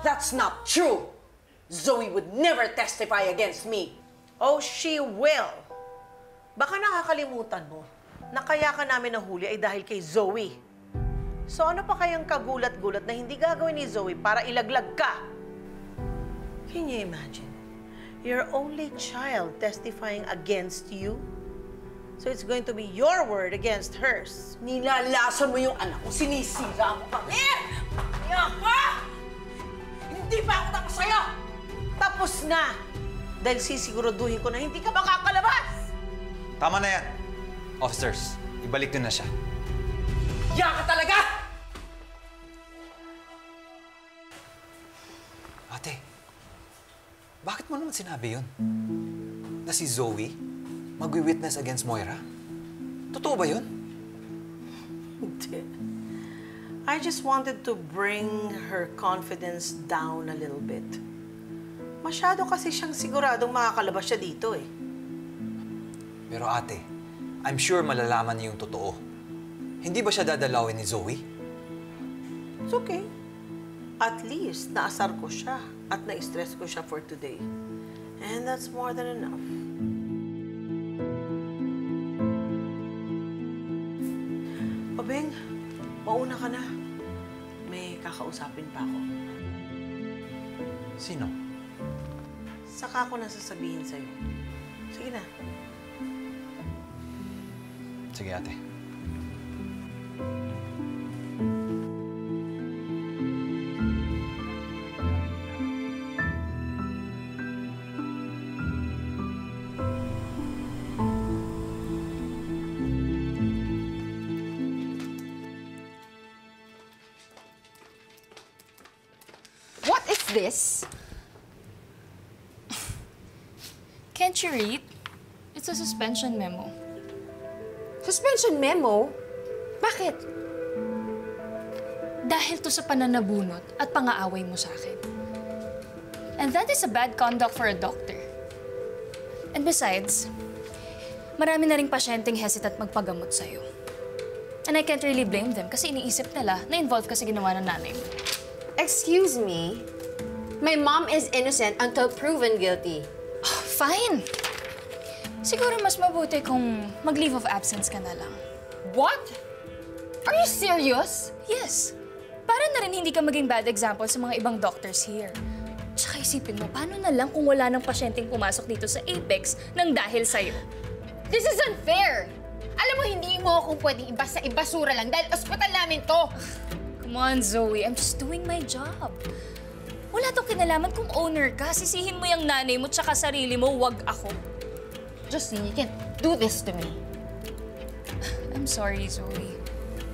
That's not true. Zoe would never testify against me. Oh, she will. Baka nakakalimutan mo na kaya ka namin nahuli ay dahil kay Zoe. So ano pa kayang kagulat-gulat na hindi gagawin ni Zoe para ilaglag ka? Can you imagine? Your only child testifying against you? So it's going to be your word against hers. Nilalason mo yung anak ko, sinisira mo kami! Yaka! Hindi pa ako tapos sa'yo! Tapos na! Dahil sisiguraduhin ko na hindi ka makakalabas! Tama na yan. Officers, ibalik nyo na siya. Yaka talaga! Ate, bakit mo naman sinabi yun? Na si Zoe magwi-witness against Moira? Totoo ba yun? Hindi. I just wanted to bring her confidence down a little bit. Masyado kasi siyang siguradong makakalabas siya dito eh. Pero ate, I'm sure malalaman niya yung totoo. Hindi ba siya dadalawin ni Zoe? It's okay. At least, naasar ko siya at na-stress ko siya for today. And that's more than enough. Obeng, mauna ka na. May kakausapin pa ako. Sino? Saka ko na sasabihin sa'yo. Sige na. Sige, ate. What is this? Can't you read? It's a suspension memo. Suspension memo? Bakit? Dahil to sa pananabunot at pang-aaway mo sa akin. And that is a bad conduct for a doctor. And besides, marami na ring pasyenteng hesitant magpagamot sa'yo. And I can't really blame them kasi iniisip nila na involved ka sa ginawa ng nanay mo. Excuse me? My mom is innocent until proven guilty. Oh, fine. Siguro mas mabuti kung mag-leave of absence ka na lang. What? Are you serious? Yes. Para na rin hindi ka maging bad example sa mga ibang doctors here. Tsaka isipin mo, paano na lang kung wala ng pasyenteng pumasok dito sa Apex nang dahil sa'yo? This is unfair! Alam mo, hindi mo akong pwedeng ibasa-ibasura lang dahil ospital namin to. Come on, Zoe. I'm just doing my job. Wala tong kinalaman kung owner ka. Sisihin mo yung nanay mo tsaka sarili mo, wag ako. Justine, you can't do this to me. I'm sorry, Zoe.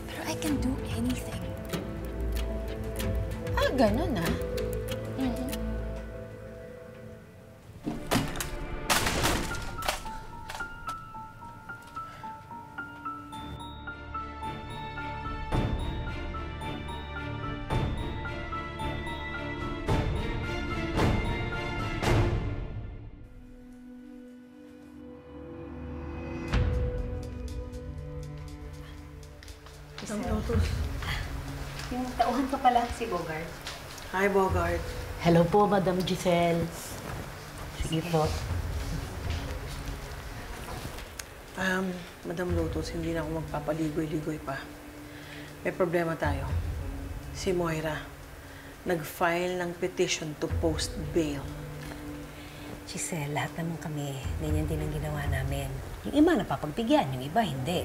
Pero I can do anything. Ah, ganun ah. Yung tauhan ko pala, si Bogart. Hi, Bogart. Hello po, Madam Giselle. Sige po. Madam Lotus, hindi na ako magpapaligoy-ligoy pa. May problema tayo. Si Moira, nag-file ng petition to post bail. Giselle, lahat naman kami, ganyan din ang ginawa namin. Yung iba napapagbigyan, yung iba hindi.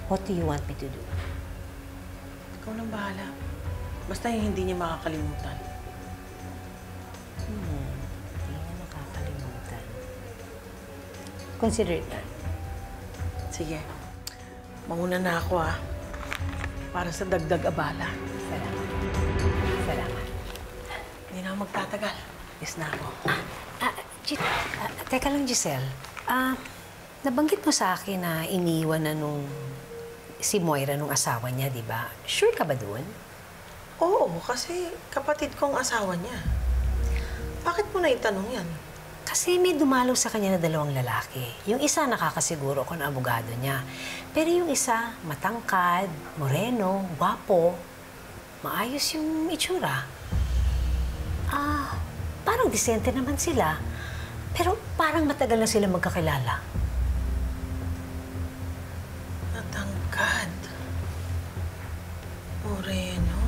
What do you want me to do? Ikaw nang bahala. Basta yung hindi niya makakalimutan. Hindi niya makakalimutan. Consider it done. Sige. Mauna na ako, para sa dagdag abala. Salamat. Salamat. Hindi na ako magtatagal. Yes na ako. Teka lang, Giselle. Nabanggit mo sa akin na iniwan na si Moira nung asawa niya, di ba? Sure ka ba doon? Oo, kasi kapatid kong asawa niya. Bakit mo na itanong yan? Kasi may dumalaw sa kanya na dalawang lalaki. Yung isa nakakasiguro kung abogado niya. Pero yung isa, matangkad, moreno, gwapo, maayos yung itsura. Parang disente naman sila. Pero parang matagal na sila magkakilala. Natangkad. Moreno.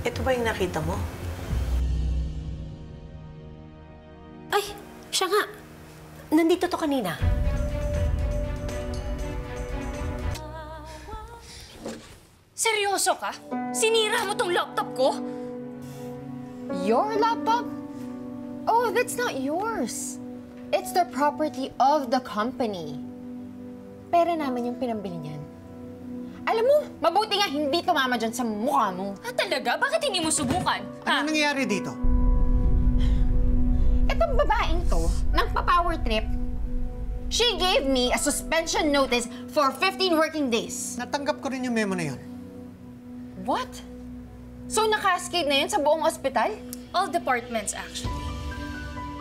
Ito ba yung nakita mo? Ay, siya nga. Nandito to kanina. Seryoso ka? Sinira mo tong laptop ko? Your laptop? Oh, that's not yours. It's the property of the company. Pera namin yung pinambili niyan. Alam mo, mabuti nga hindi tumama dyan sa mukha mo. Talaga? Bakit hindi mo subukan? Ano nangyayari dito? Itong babaeng to, nang pa-power trip, she gave me a suspension notice for 15 working days. Natanggap ko rin yung memo na yun. What? So, nakaskade na yun sa buong ospital? All departments, actually.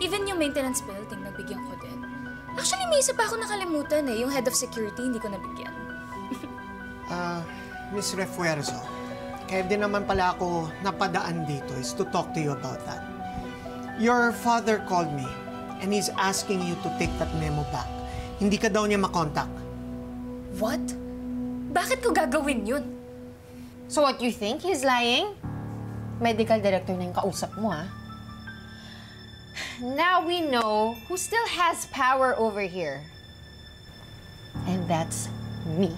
Even yung maintenance building, nabigyan ko din. Actually, may isa pa ako nakalimutan eh. Yung head of security, hindi ko nabigyan. Miss Refuerzo, kaya din naman pala ako napadaan dito is to talk to you about that. Your father called me and he's asking you to take that memo back. Hindi ka daw niya makontak. What? Bakit ko gagawin yun? So what you think? He's lying? Medical director na yung kausap mo, ha? Now we know who still has power over here. And that's me.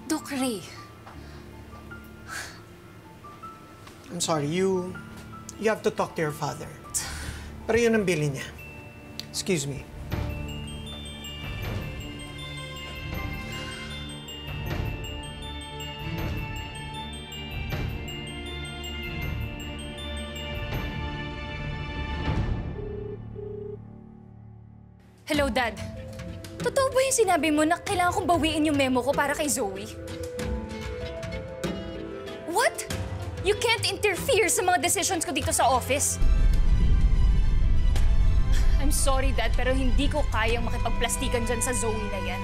Doc Ray. I'm sorry, you have to talk to your father. Pero yun ang bili niya. Excuse me. Hello, Dad. Totoo ba yung sinabi mo na kailangan kong bawiin yung memo ko para kay Zoe? What? You can't interfere sa mga decisions ko dito sa office. I'm sorry, Dad, pero hindi ko kayang makipagplastikan dyan sa Zoe na yan.